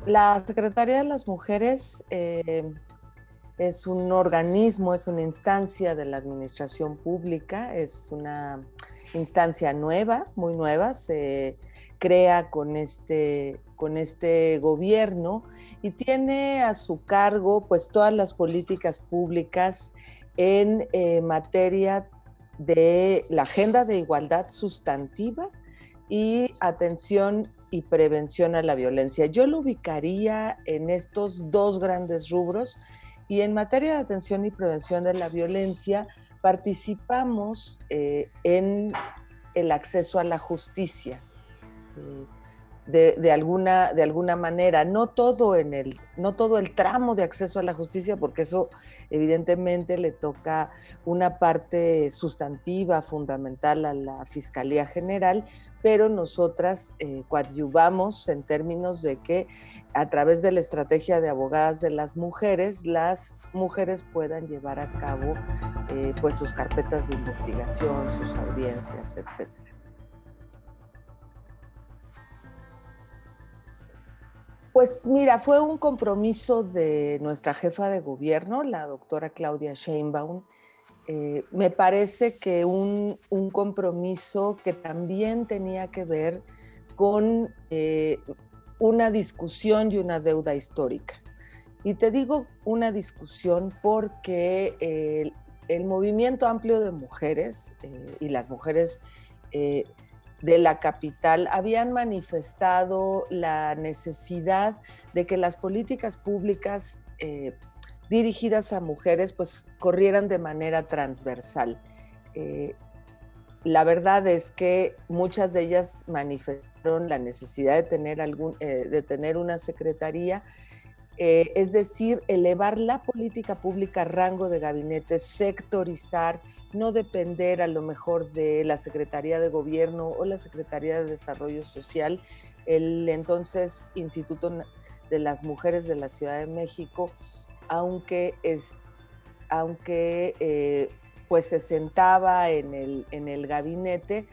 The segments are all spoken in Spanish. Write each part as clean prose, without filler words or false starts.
La Secretaría de las Mujeres es un organismo, es una instancia de la administración pública, es una instancia nueva, muy nueva, se crea con este gobierno y tiene a su cargo pues todas las políticas públicas en materia de la agenda de igualdad sustantiva y atención y prevención a la violencia. Yo lo ubicaría en estos dos grandes rubros y en materia de atención y prevención de la violencia participamos en el acceso a la justicia. Eh, de alguna manera, no todo el tramo de acceso a la justicia, porque eso evidentemente le toca una parte sustantiva, fundamental a la Fiscalía General, pero nosotras coadyuvamos en términos de que a través de la estrategia de abogadas de las mujeres puedan llevar a cabo pues sus carpetas de investigación, sus audiencias, etcétera. Pues mira, fue un compromiso de nuestra jefa de gobierno, la doctora Claudia Sheinbaum. Me parece que un compromiso que también tenía que ver con una discusión y una deuda histórica. Y te digo una discusión porque el movimiento amplio de mujeres y las mujeres de la capital habían manifestado la necesidad de que las políticas públicas dirigidas a mujeres pues corrieran de manera transversal. Eh, la verdad es que muchas de ellas manifestaron la necesidad de tener una secretaría, es decir, elevar la política pública a rango de gabinete, sectorizar, no depender a lo mejor de la Secretaría de Gobierno o la Secretaría de Desarrollo Social. El entonces Instituto de las Mujeres de la Ciudad de México, aunque, pues se sentaba en el gabinete,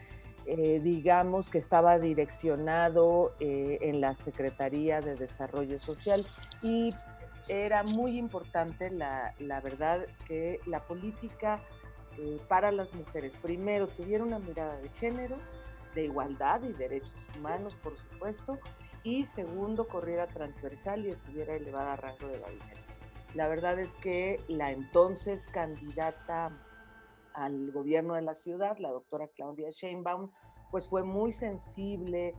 digamos que estaba direccionado en la Secretaría de Desarrollo Social y era muy importante, la verdad, que la política para las mujeres, primero, tuviera una mirada de género, de igualdad y derechos humanos, por supuesto, y segundo, corriera transversal y estuviera elevada a rango de gabinete. La verdad es que la entonces candidata al gobierno de la ciudad, la doctora Claudia Sheinbaum, pues fue muy sensible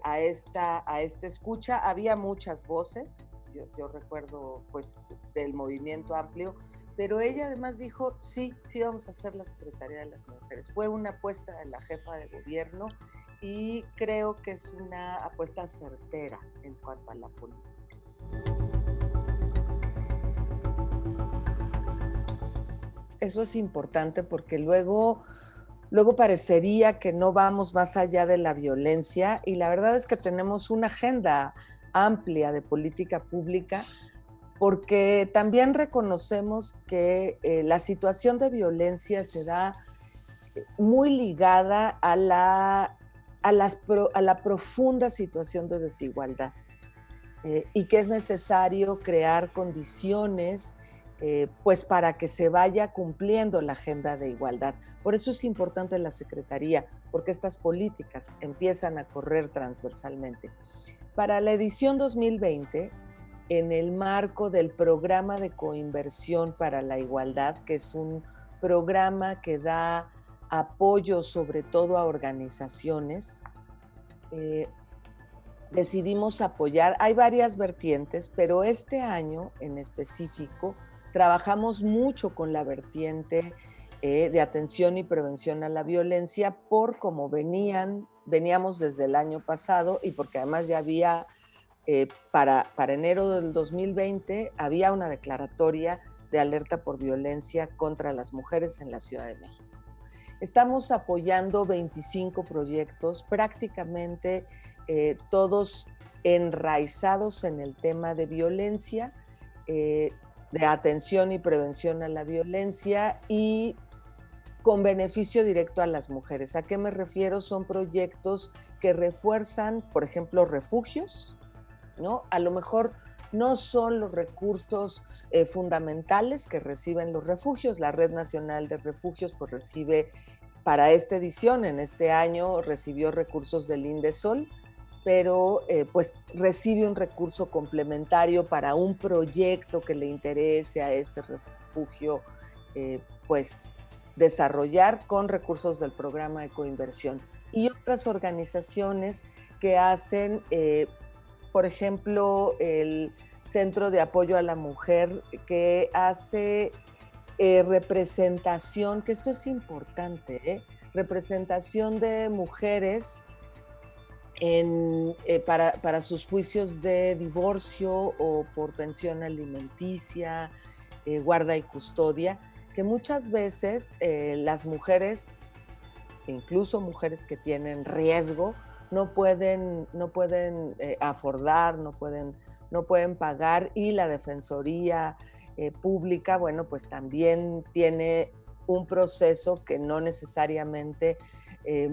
a esta escucha. Había muchas voces, yo recuerdo pues del movimiento amplio, pero ella además dijo, sí, sí vamos a hacer la Secretaría de las Mujeres. Fue una apuesta de la jefa de gobierno y creo que es una apuesta certera en cuanto a la política. Eso es importante porque luego parecería que no vamos más allá de la violencia y la verdad es que tenemos una agenda amplia de política pública porque también reconocemos que la situación de violencia se da muy ligada a la profunda situación de desigualdad y que es necesario crear condiciones pues para que se vaya cumpliendo la agenda de igualdad. Por eso es importante la Secretaría, porque estas políticas empiezan a correr transversalmente. Para la edición 2020, en el marco del programa de coinversión para la igualdad, que es un programa que da apoyo sobre todo a organizaciones, decidimos apoyar. Hay varias vertientes, pero este año en específico trabajamos mucho con la vertiente de atención y prevención a la violencia por cómo veníamos desde el año pasado y porque además ya había, para enero del 2020, había una declaratoria de alerta por violencia contra las mujeres en la Ciudad de México. Estamos apoyando 25 proyectos, prácticamente todos enraizados en el tema de violencia, de atención y prevención a la violencia y con beneficio directo a las mujeres. ¿A qué me refiero? Son proyectos que refuerzan, por ejemplo, refugios ¿no? A lo mejor no son los recursos fundamentales que reciben los refugios. La Red Nacional de Refugios pues recibe para esta edición, en este año, recibió recursos del INDESOL, pero pues recibe un recurso complementario para un proyecto que le interese a ese refugio, pues desarrollar con recursos del programa Ecoinversión. Y otras organizaciones que hacen, por ejemplo, el Centro de Apoyo a la Mujer, que hace representación, que esto es importante, representación de mujeres para sus juicios de divorcio o por pensión alimenticia, guarda y custodia, que muchas veces las mujeres, incluso mujeres que tienen riesgo, no pueden afordar, no pueden pagar, y la Defensoría Pública, bueno, pues también tiene un proceso que no necesariamente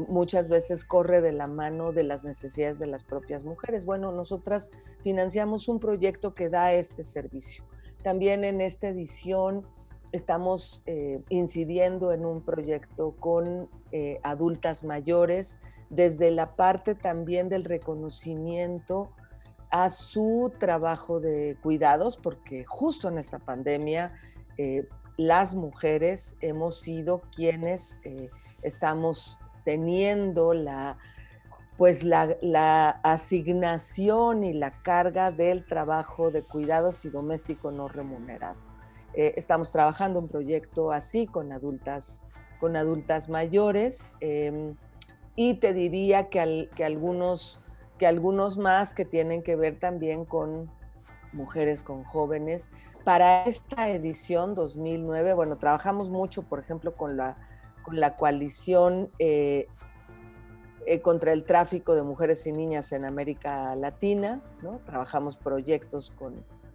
muchas veces corre de la mano de las necesidades de las propias mujeres. Bueno, nosotras financiamos un proyecto que da este servicio. También en esta edición estamos incidiendo en un proyecto con adultas mayores, desde la parte también del reconocimiento a su trabajo de cuidados, porque justo en esta pandemia las mujeres hemos sido quienes estamos teniendo la asignación y la carga del trabajo de cuidados y doméstico no remunerado. Estamos trabajando un proyecto así con adultas mayores, y te diría que algunos más que tienen que ver también con mujeres, con jóvenes. Para esta edición 2009, bueno, trabajamos mucho, por ejemplo, con la coalición contra el tráfico de mujeres y niñas en América Latina, ¿no? Trabajamos proyectos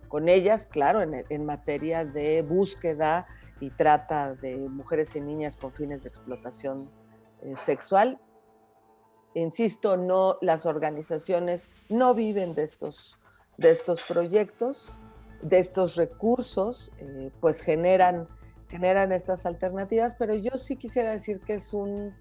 con ellas, claro, en materia de búsqueda y trata de mujeres y niñas con fines de explotación sexual. Insisto, no, las organizaciones no viven de estos proyectos, de estos recursos, pues generan estas alternativas, pero yo sí quisiera decir que es un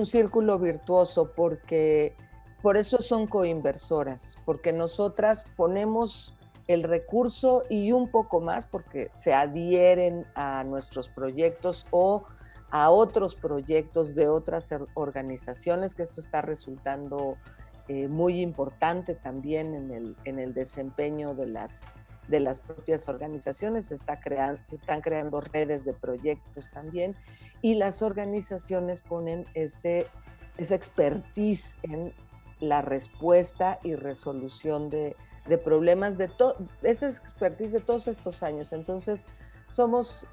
círculo virtuoso, porque por eso son coinversoras, porque nosotras ponemos el recurso y un poco más, porque se adhieren a nuestros proyectos o a otros proyectos de otras organizaciones, que esto está resultando muy importante también en el desempeño de las propias organizaciones. Se están creando redes de proyectos también, y las organizaciones ponen esa expertise en la respuesta y resolución de problemas, esa expertise de todos estos años. Entonces, somos,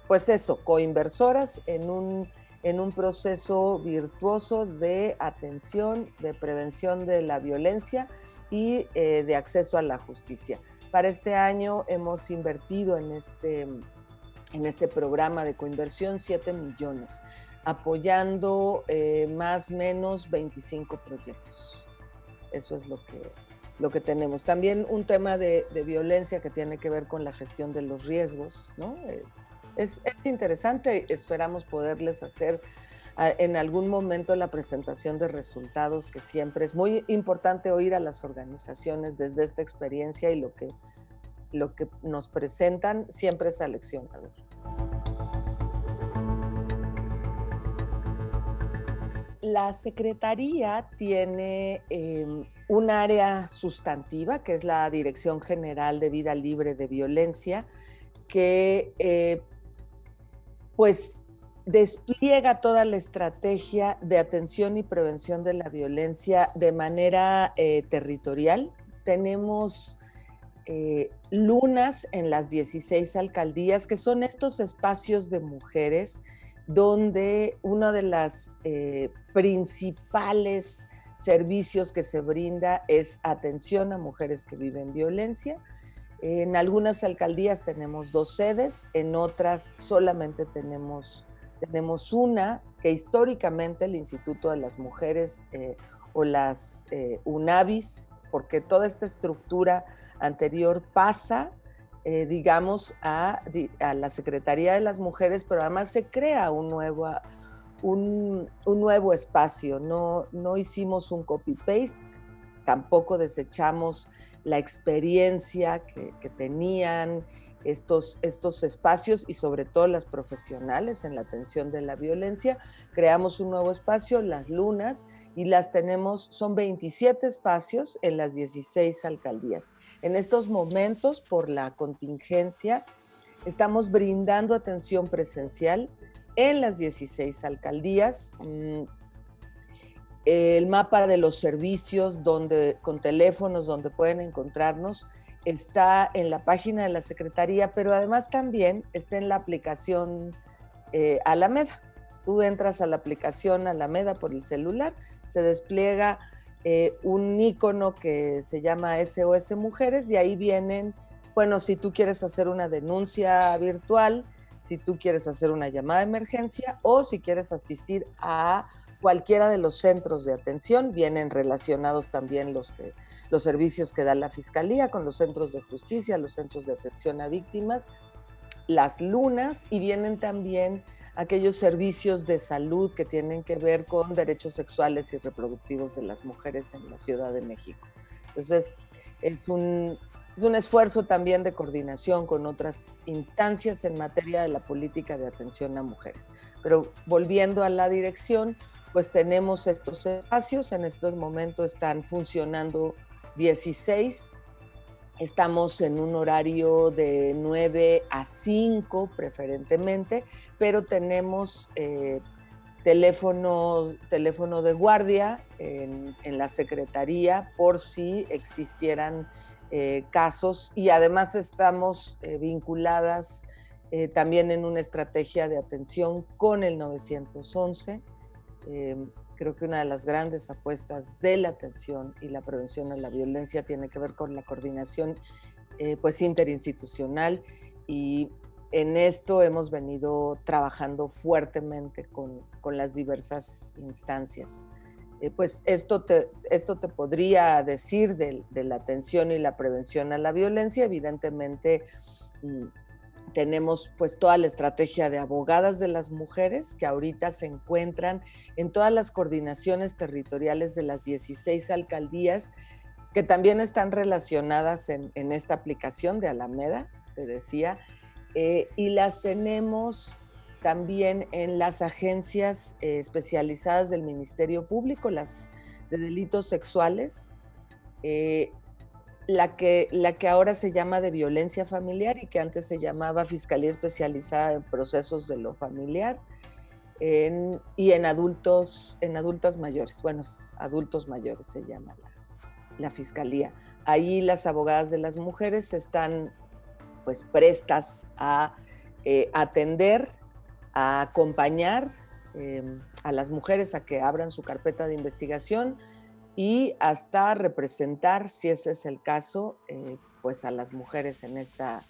pues eso, coinversoras en un proceso virtuoso de atención, de prevención de la violencia y de acceso a la justicia. Para este año hemos invertido en este programa de coinversión 7 millones, apoyando más o menos 25 proyectos. Eso es lo que tenemos. También un tema de violencia que tiene que ver con la gestión de los riesgos, ¿no? Es interesante, esperamos poderles hacer en algún momento la presentación de resultados, que siempre es muy importante oír a las organizaciones desde esta experiencia, y lo que nos presentan siempre es aleccionador. La Secretaría tiene un área sustantiva, que es la Dirección General de Vida Libre de Violencia, que pues despliega toda la estrategia de atención y prevención de la violencia de manera territorial. Tenemos lunas en las 16 alcaldías, que son estos espacios de mujeres donde uno de los principales servicios que se brinda es atención a mujeres que viven violencia. En algunas alcaldías tenemos 2 sedes, en otras solamente tenemos una, que históricamente el Instituto de las Mujeres o las UNAVIS porque toda esta estructura anterior pasa, digamos, a la Secretaría de las Mujeres, pero además se crea un nuevo espacio. No hicimos un copy-paste, tampoco desechamos la experiencia que tenían estos espacios y sobre todo las profesionales en la atención de la violencia. Creamos un nuevo espacio, Las Lunas, y las tenemos, son 27 espacios en las 16 alcaldías. En estos momentos, por la contingencia, estamos brindando atención presencial en las 16 alcaldías. El mapa de los servicios con teléfonos donde pueden encontrarnos está en la página de la Secretaría, pero además también está en la aplicación Alameda. Tú entras a la aplicación Alameda por el celular, se despliega un icono que se llama SOS Mujeres y ahí vienen, bueno, si tú quieres hacer una denuncia virtual, si tú quieres hacer una llamada de emergencia o si quieres asistir a cualquiera de los centros de atención, vienen relacionados también los servicios que da la Fiscalía con los centros de justicia, los centros de atención a víctimas, Las Lunas, y vienen también aquellos servicios de salud que tienen que ver con derechos sexuales y reproductivos de las mujeres en la Ciudad de México. Entonces, es un esfuerzo también de coordinación con otras instancias en materia de la política de atención a mujeres. Pero volviendo a la dirección, pues tenemos estos espacios, en estos momentos están funcionando 16, estamos en un horario de 9 a 5 preferentemente, pero tenemos teléfono de guardia en la Secretaría por si existieran casos, y además estamos vinculadas también en una estrategia de atención con el 911. Creo que una de las grandes apuestas de la atención y la prevención a la violencia tiene que ver con la coordinación pues interinstitucional, y en esto hemos venido trabajando fuertemente con las diversas instancias. Pues esto te podría decir de la atención y la prevención a la violencia. Evidentemente, tenemos pues toda la estrategia de abogadas de las mujeres que ahorita se encuentran en todas las coordinaciones territoriales de las 16 alcaldías, que también están relacionadas en esta aplicación de Alameda, te decía, y las tenemos también en las agencias especializadas del Ministerio Público, las de delitos sexuales, la que ahora se llama de violencia familiar y que antes se llamaba Fiscalía Especializada en Procesos de lo Familiar, y en adultos mayores, bueno, adultos mayores se llama la Fiscalía. Ahí las abogadas de las mujeres están pues prestas a atender, a acompañar a las mujeres a que abran su carpeta de investigación y hasta representar, si ese es el caso, pues a las mujeres en esta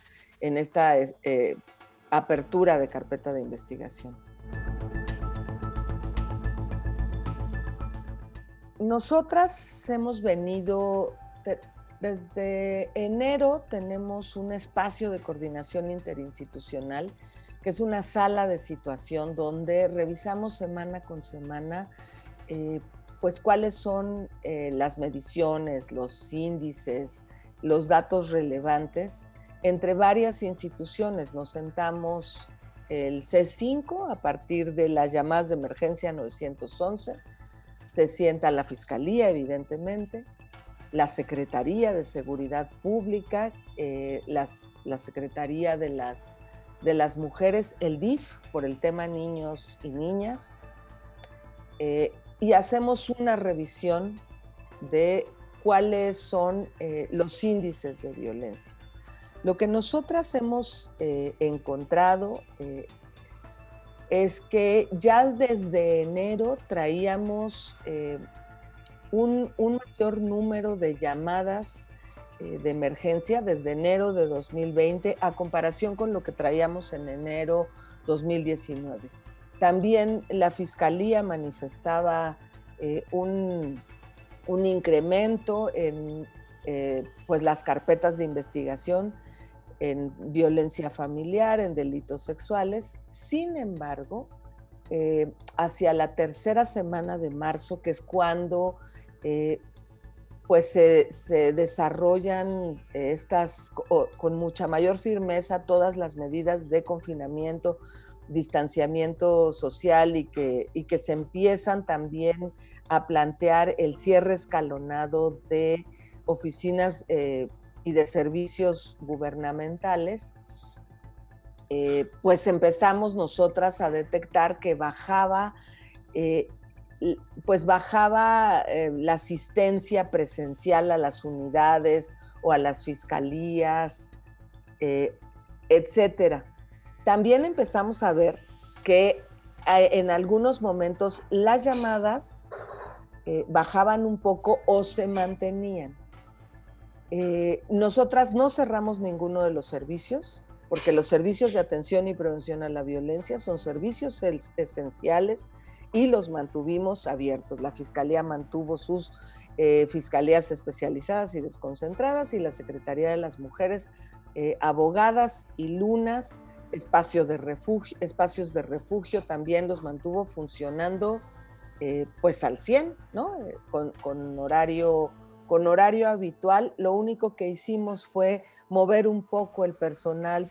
apertura de carpeta de investigación. Nosotras hemos venido, desde enero tenemos un espacio de coordinación interinstitucional, que es una sala de situación donde revisamos semana con semana pues cuáles son las mediciones, los índices, los datos relevantes entre varias instituciones. Nos sentamos el C5 a partir de las llamadas de emergencia 911, se sienta la Fiscalía, evidentemente, la Secretaría de Seguridad Pública, la Secretaría de las Mujeres, el DIF, por el tema niños y niñas, y hacemos una revisión de cuáles son los índices de violencia. Lo que nosotras hemos encontrado es que ya desde enero traíamos un mayor número de llamadas de emergencia desde enero de 2020 a comparación con lo que traíamos en enero 2019. También la Fiscalía manifestaba un un incremento en pues las carpetas de investigación en violencia familiar, en delitos sexuales. Sin embargo, hacia la tercera semana de marzo, que es cuando pues se desarrollan con mucha mayor firmeza todas las medidas de confinamiento, distanciamiento social y que se empiezan también a plantear el cierre escalonado de oficinas y de servicios gubernamentales, pues empezamos nosotras a detectar que bajaba la asistencia presencial a las unidades o a las fiscalías, etcétera. También empezamos a ver que en algunos momentos las llamadas bajaban un poco o se mantenían. Nosotras no cerramos ninguno de los servicios, porque los servicios de atención y prevención a la violencia son servicios esenciales y los mantuvimos abiertos. La Fiscalía mantuvo sus fiscalías especializadas y desconcentradas, y la Secretaría de las Mujeres, abogadas y lunas, espacios de refugio también los mantuvo funcionando pues al 100, ¿no? Con horario habitual. Lo único que hicimos fue mover un poco el personal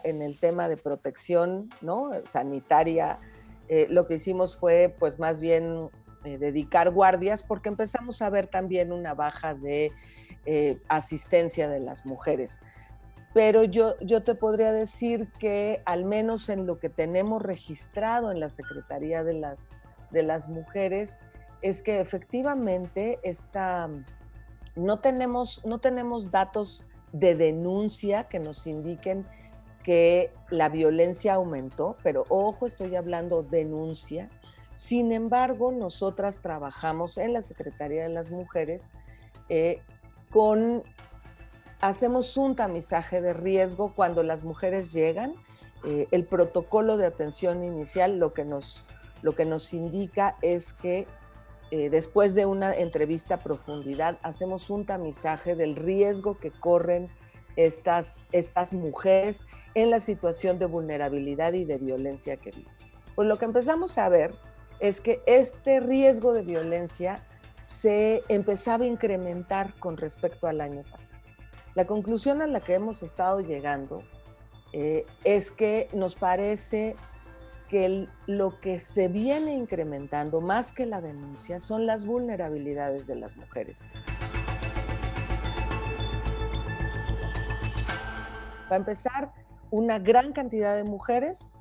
en el tema de protección, ¿no? Sanitaria. Lo que hicimos fue pues más bien dedicar guardias, porque empezamos a ver también una baja de asistencia de las mujeres. Pero yo te podría decir que al menos en lo que tenemos registrado en la Secretaría de las Mujeres, es que efectivamente no tenemos datos de denuncia que nos indiquen que la violencia aumentó, pero ojo, estoy hablando denuncia. Sin embargo, nosotras trabajamos en la Secretaría de las Mujeres hacemos un tamizaje de riesgo cuando las mujeres llegan. El protocolo de atención inicial lo que nos indica es que después de una entrevista a profundidad, hacemos un tamizaje del riesgo que corren estas mujeres en la situación de vulnerabilidad y de violencia que viven. Pues lo que empezamos a ver es que este riesgo de violencia se empezaba a incrementar con respecto al año pasado. La conclusión a la que hemos estado llegando es que nos parece que lo que se viene incrementando más que la denuncia son las vulnerabilidades de las mujeres. Para empezar, una gran cantidad de mujeres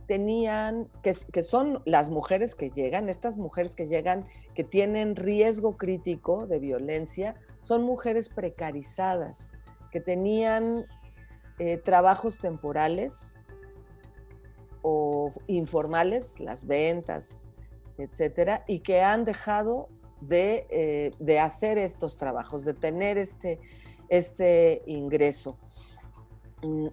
que son las mujeres que llegan, estas mujeres que llegan, que tienen riesgo crítico de violencia, son mujeres precarizadas, que tenían trabajos temporales o informales, las ventas, etcétera, y que han dejado de hacer estos trabajos, de tener este ingreso.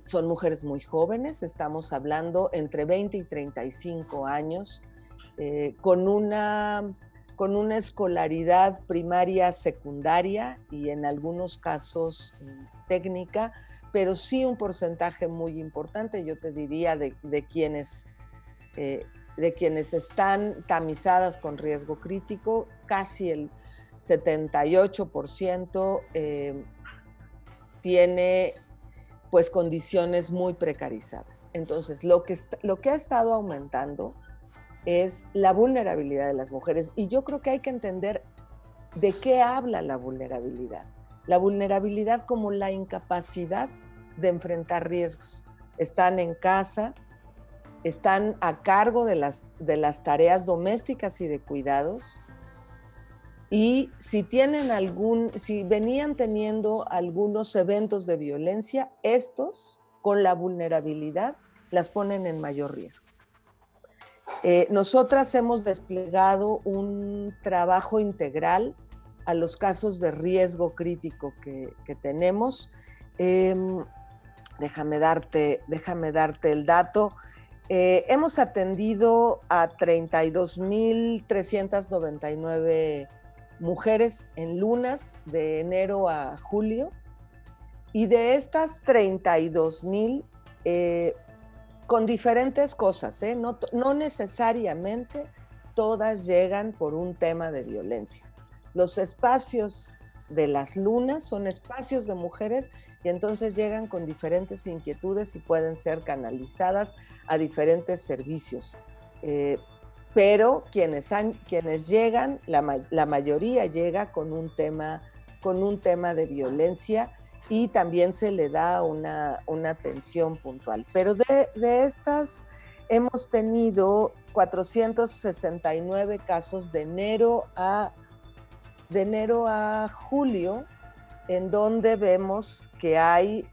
Son mujeres muy jóvenes, estamos hablando entre 20 y 35 años, con una escolaridad primaria, secundaria y en algunos casos técnica, pero sí un porcentaje muy importante, yo te diría, de quienes están tamizadas con riesgo crítico, casi el 78% tiene pues condiciones muy precarizadas. Entonces, lo que ha estado aumentando es la vulnerabilidad de las mujeres, y yo creo que hay que entender de qué habla la vulnerabilidad. La vulnerabilidad como la incapacidad de enfrentar riesgos. Están en casa, están a cargo de las tareas domésticas y de cuidados, y si venían teniendo algunos eventos de violencia, estos, con la vulnerabilidad, las ponen en mayor riesgo. Nosotras hemos desplegado un trabajo integral a los casos de riesgo crítico que tenemos. Déjame darte el dato. Hemos atendido a 32,399 mujeres en lunas de enero a julio, y de estas 32,000, con diferentes cosas, no necesariamente todas llegan por un tema de violencia. Los espacios de las lunas son espacios de mujeres y entonces llegan con diferentes inquietudes y pueden ser canalizadas a diferentes servicios. Pero quienes llegan, la mayoría llega con un tema de violencia, y también se le da una atención puntual. Pero de estas hemos tenido 469 casos de enero a julio, en donde vemos que hay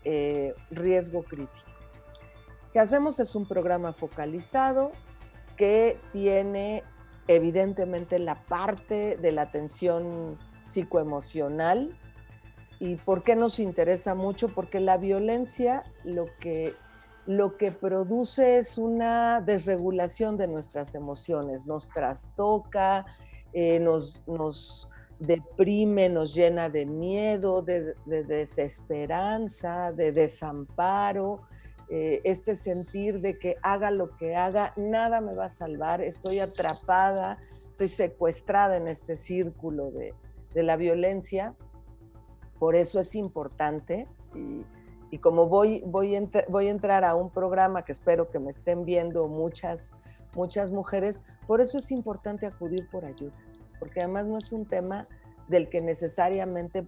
riesgo crítico. Lo que hacemos es un programa focalizado que tiene evidentemente la parte de la atención psicoemocional. ¿Y por qué nos interesa mucho? Porque la violencia lo que produce es una desregulación de nuestras emociones, nos trastoca, nos deprime, nos llena de miedo, de desesperanza, de desamparo, este sentir de que haga lo que haga, nada me va a salvar, estoy atrapada, estoy secuestrada en este círculo de la violencia. Por eso es importante, y como voy a entrar a un programa que espero que me estén viendo muchas mujeres, por eso es importante acudir por ayuda, porque además no es un tema del que necesariamente,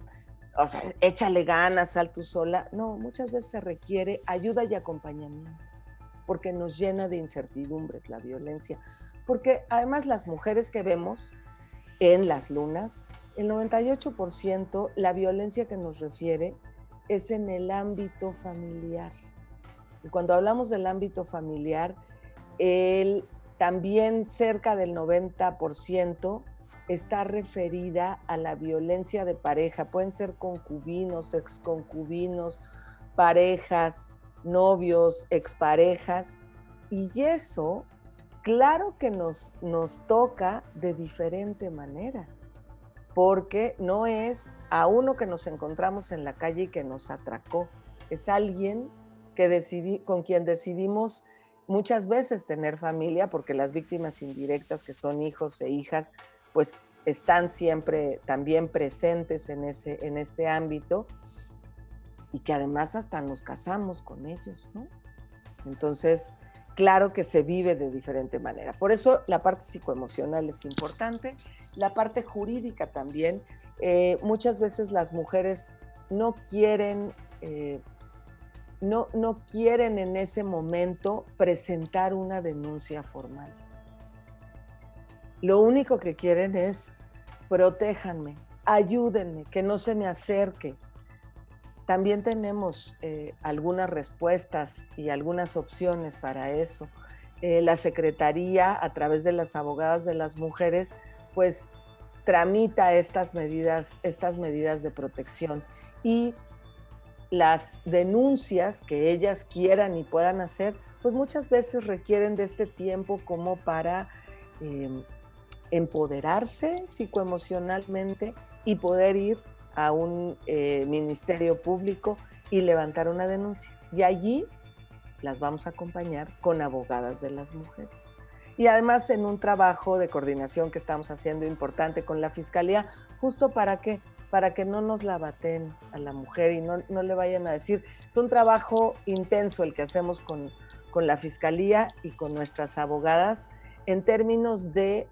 o sea, échale ganas, sal tú sola. No, muchas veces se requiere ayuda y acompañamiento, porque nos llena de incertidumbres la violencia, porque además las mujeres que vemos en las lunas, el 98% la violencia que nos refiere es en el ámbito familiar. Y cuando hablamos del ámbito familiar, también cerca del 90% está referida a la violencia de pareja. Pueden ser concubinos, exconcubinos, parejas, novios, exparejas. Y eso, claro que nos toca de diferente manera, porque no es a uno que nos encontramos en la calle y que nos atracó, es alguien con quien decidimos muchas veces tener familia, porque las víctimas indirectas, que son hijos e hijas, pues están siempre también presentes en este ámbito, y que además hasta nos casamos con ellos, ¿no? Entonces, claro que se vive de diferente manera. Por eso la parte psicoemocional es importante, la parte jurídica también. Muchas veces las mujeres no quieren en ese momento presentar una denuncia formal. Lo único que quieren es: protéjanme, ayúdenme, que no se me acerque. También tenemos algunas respuestas y algunas opciones para eso. La Secretaría, a través de las abogadas de las mujeres, pues tramita estas medidas de protección, y las denuncias que ellas quieran y puedan hacer, pues muchas veces requieren de este tiempo como para empoderarse psicoemocionalmente y poder ir a un ministerio público y levantar una denuncia. Y allí las vamos a acompañar con abogadas de las mujeres. Y además en un trabajo de coordinación que estamos haciendo importante con la Fiscalía, justo para que no nos la baten a la mujer y no le vayan a decir. Es un trabajo intenso el que hacemos con la Fiscalía y con nuestras abogadas, en términos de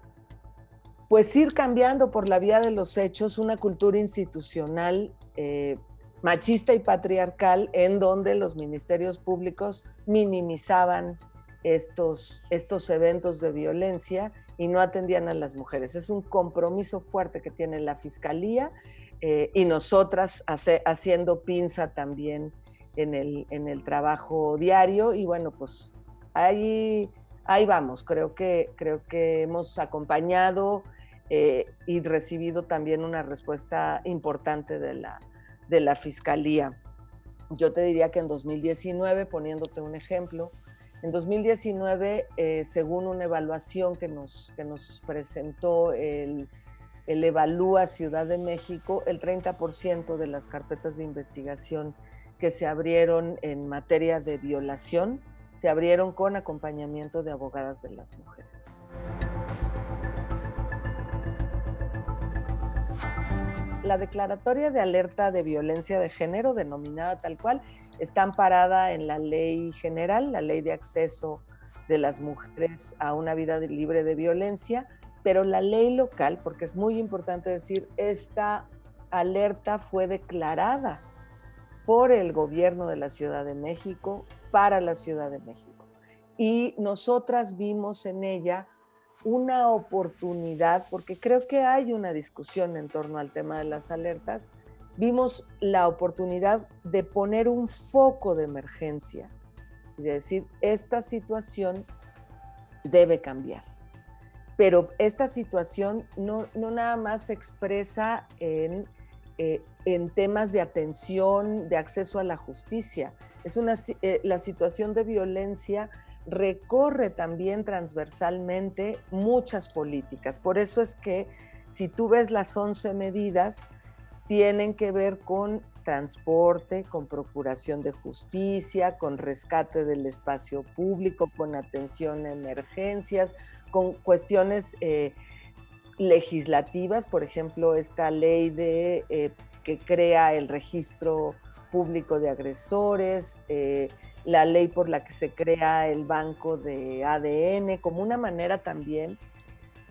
pues ir cambiando por la vía de los hechos una cultura institucional machista y patriarcal, en donde los ministerios públicos minimizaban estos eventos de violencia y no atendían a las mujeres. Es un compromiso fuerte que tiene la Fiscalía y nosotras haciendo pinza también en el trabajo diario. Y bueno, pues ahí vamos. Creo que hemos acompañado y recibido también una respuesta importante de la Fiscalía. Yo te diría que en 2019, poniéndote un ejemplo, en 2019, según una evaluación que nos presentó el el Evalúa Ciudad de México, el 30% de las carpetas de investigación que se abrieron en materia de violación se abrieron con acompañamiento de abogadas de las mujeres. La declaratoria de alerta de violencia de género, denominada tal cual, está amparada en la ley general, la ley de acceso de las mujeres a una vida libre de violencia, pero la ley local, porque es muy importante decir, esta alerta fue declarada por el gobierno de la Ciudad de México para la Ciudad de México. Y nosotras vimos en ella una oportunidad, porque creo que hay una discusión en torno al tema de las alertas, vimos la oportunidad de poner un foco de emergencia y de decir, esta situación debe cambiar. Pero esta situación no nada más se expresa en temas de atención, de acceso a la justicia. La situación de violencia recorre también transversalmente muchas políticas. Por eso es que si tú ves las 11 medidas, tienen que ver con transporte, con procuración de justicia, con rescate del espacio público, con atención a emergencias, con cuestiones legislativas, por ejemplo, esta ley que crea el registro público de agresores, la ley por la que se crea el banco de ADN, como una manera también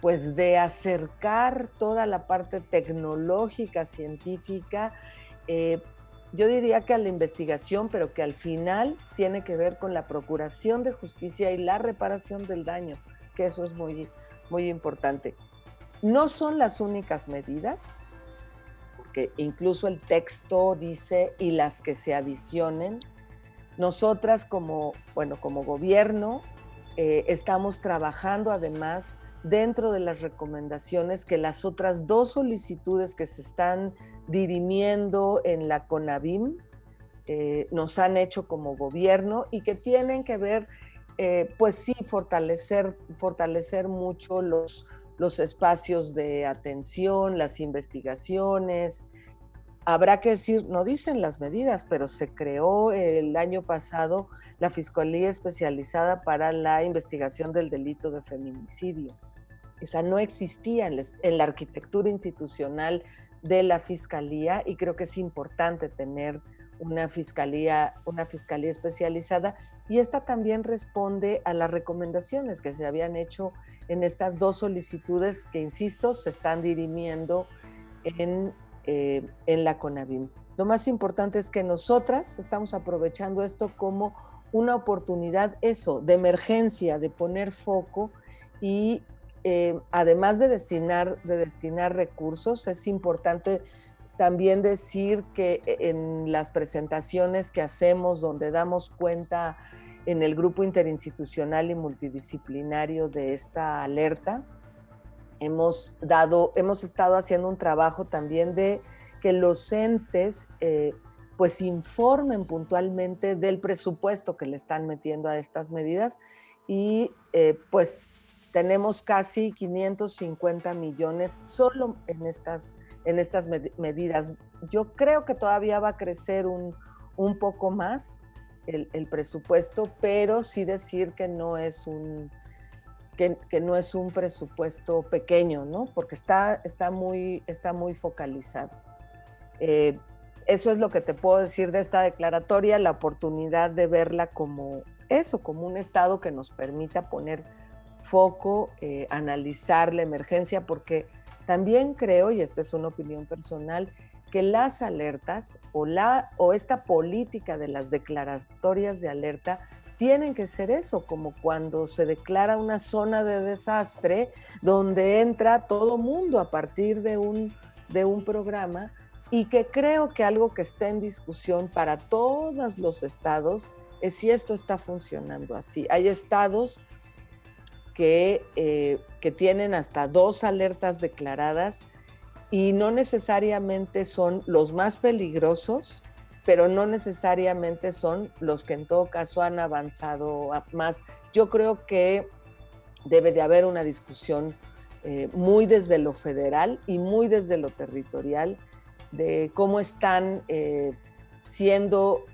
pues de acercar toda la parte tecnológica, científica, yo diría que a la investigación, pero que al final tiene que ver con la procuración de justicia y la reparación del daño, que eso es muy, muy importante. No son las únicas medidas, porque incluso el texto dice, y las que se adicionen. Nosotras como gobierno estamos trabajando además dentro de las recomendaciones que las otras 2 solicitudes que se están dirimiendo en la CONAVIM nos han hecho como gobierno y que tienen que ver, pues sí, fortalecer mucho los espacios de atención, las investigaciones. Habrá que decir, no dicen las medidas, pero se creó el año pasado la Fiscalía Especializada para la Investigación del Delito de Feminicidio. Esa no existía en la arquitectura institucional de la Fiscalía y creo que es importante tener una fiscalía especializada, y esta también responde a las recomendaciones que se habían hecho en estas 2 solicitudes que, insisto, se están dirimiendo en la CONAVIM. Lo más importante es que nosotras estamos aprovechando esto como una oportunidad, de emergencia, de poner foco y además de destinar recursos, es importante también decir que en las presentaciones que hacemos, donde damos cuenta en el grupo interinstitucional y multidisciplinario de esta alerta, hemos estado haciendo un trabajo también de que los entes pues informen puntualmente del presupuesto que le están metiendo a estas medidas y pues tenemos casi 550 millones solo en estas medidas. Yo creo que todavía va a crecer un poco más el presupuesto, pero sí decir que no es un presupuesto pequeño, ¿no? Porque está muy focalizado. Eso es lo que te puedo decir de esta declaratoria, la oportunidad de verla como un estado que nos permita poner foco, analizar la emergencia, porque también creo, y esta es una opinión personal, que las alertas o esta política de las declaratorias de alerta tienen que ser eso, como cuando se declara una zona de desastre donde entra todo mundo a partir de un programa, y que creo que algo que está en discusión para todos los estados es si esto está funcionando así. Hay estados que tienen hasta 2 alertas declaradas y no necesariamente son los más peligrosos, pero no necesariamente son los que en todo caso han avanzado más. Yo creo que debe de haber una discusión muy desde lo federal y muy desde lo territorial, de cómo están siendo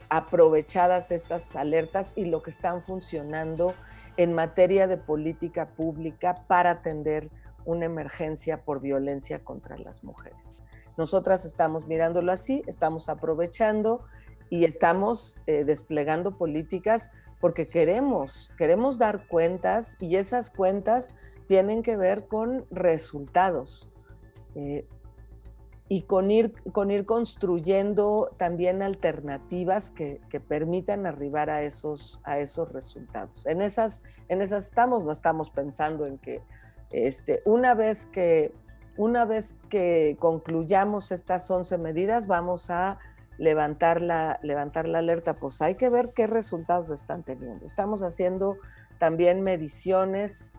aprovechadas estas alertas y lo que están funcionando en materia de política pública para atender una emergencia por violencia contra las mujeres. Nosotras estamos mirándolo así, estamos aprovechando y estamos desplegando políticas porque queremos dar cuentas, y esas cuentas tienen que ver con resultados y con ir construyendo también alternativas que permitan arribar a esos resultados. En esas estamos, no estamos pensando en que una vez que concluyamos estas 11 medidas vamos a levantar la alerta. Pues hay que ver qué resultados están teniendo. Estamos haciendo también mediciones.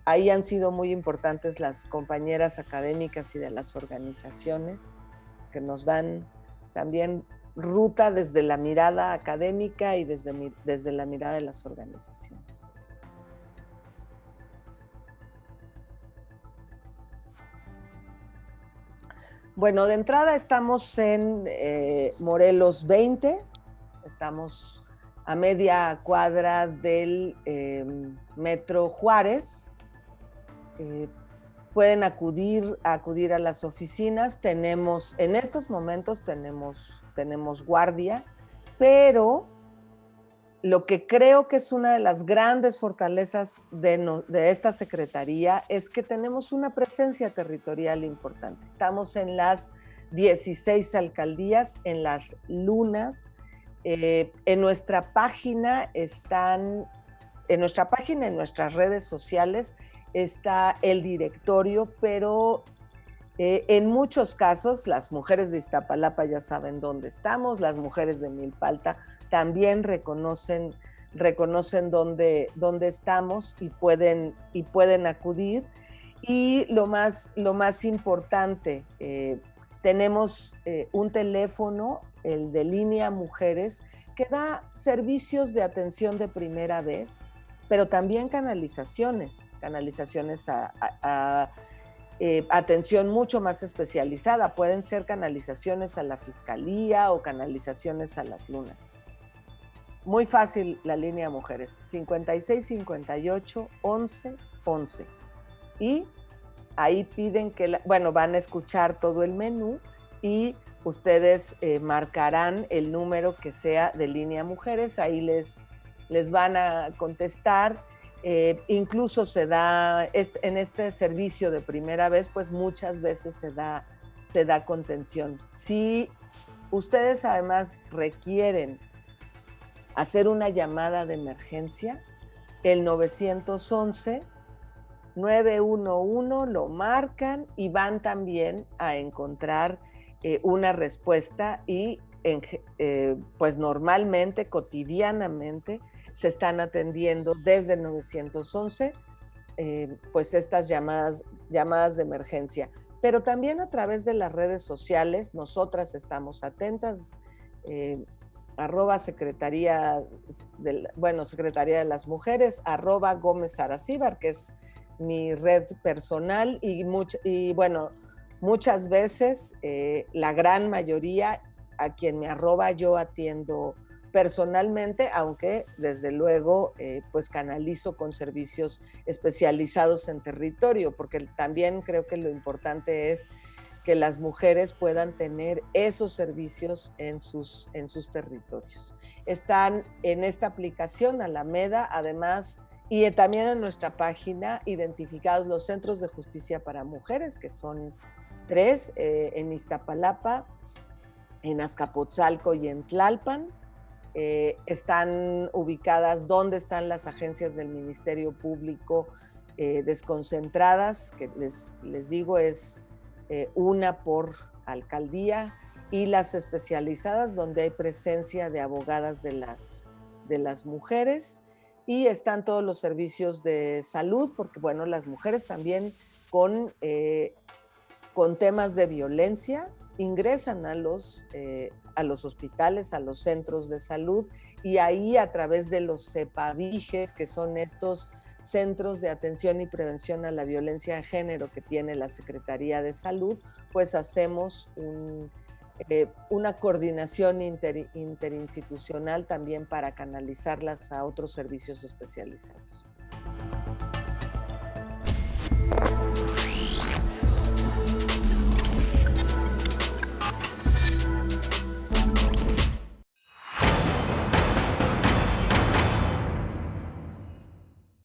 Ahí han sido muy importantes las compañeras académicas y de las organizaciones que nos dan también ruta desde la mirada académica y desde la mirada de las organizaciones. Bueno, de entrada estamos en Morelos 20, estamos a media cuadra del Metro Juárez. Pueden acudir a las oficinas. En estos momentos tenemos guardia, pero lo que creo que es una de las grandes fortalezas de esta secretaría es que tenemos una presencia territorial importante. Estamos en las 16 alcaldías, en las lunas. En nuestra página, en nuestras redes sociales, está el directorio, pero en muchos casos las mujeres de Iztapalapa ya saben dónde estamos, las mujeres de Milpalta también reconocen dónde estamos y pueden acudir. Y lo más importante, tenemos un teléfono, el de Línea Mujeres, que da servicios de atención de primera vez, pero también canalizaciones a atención mucho más especializada. Pueden ser canalizaciones a la fiscalía o canalizaciones a las lunas. Muy fácil la Línea Mujeres, 56 58 11 11. Y ahí piden van a escuchar todo el menú y ustedes marcarán el número que sea de Línea Mujeres. Ahí les van a contestar. Incluso se da, en este servicio de primera vez, pues muchas veces se da contención. Si ustedes además requieren hacer una llamada de emergencia, el 911 911 lo marcan y van también a encontrar una respuesta y pues normalmente, cotidianamente, se están atendiendo desde el 911 pues estas llamadas de emergencia. Pero también a través de las redes sociales, nosotras estamos atentas, @Secretaría de las Mujeres, @Gómez Aracíbar, que es mi red personal, y muchas veces, la gran mayoría, a quien me arroba yo atiendo personalmente, aunque desde luego pues canalizo con servicios especializados en territorio, porque también creo que lo importante es que las mujeres puedan tener esos servicios en sus territorios. Están en esta aplicación Alameda, además, y también en nuestra página, identificados los centros de justicia para mujeres, que son 3, en Iztapalapa, en Azcapotzalco y en Tlalpan. Están ubicadas donde están las agencias del Ministerio Público desconcentradas, que les digo es una por alcaldía, y las especializadas donde hay presencia de abogadas de las mujeres, y están todos los servicios de salud, porque bueno, las mujeres también con temas de violencia ingresan a los hospitales, a los centros de salud, y ahí a través de los CEPAVIGES, que son estos centros de atención y prevención a la violencia de género que tiene la Secretaría de Salud, pues hacemos una coordinación interinstitucional también para canalizarlas a otros servicios especializados.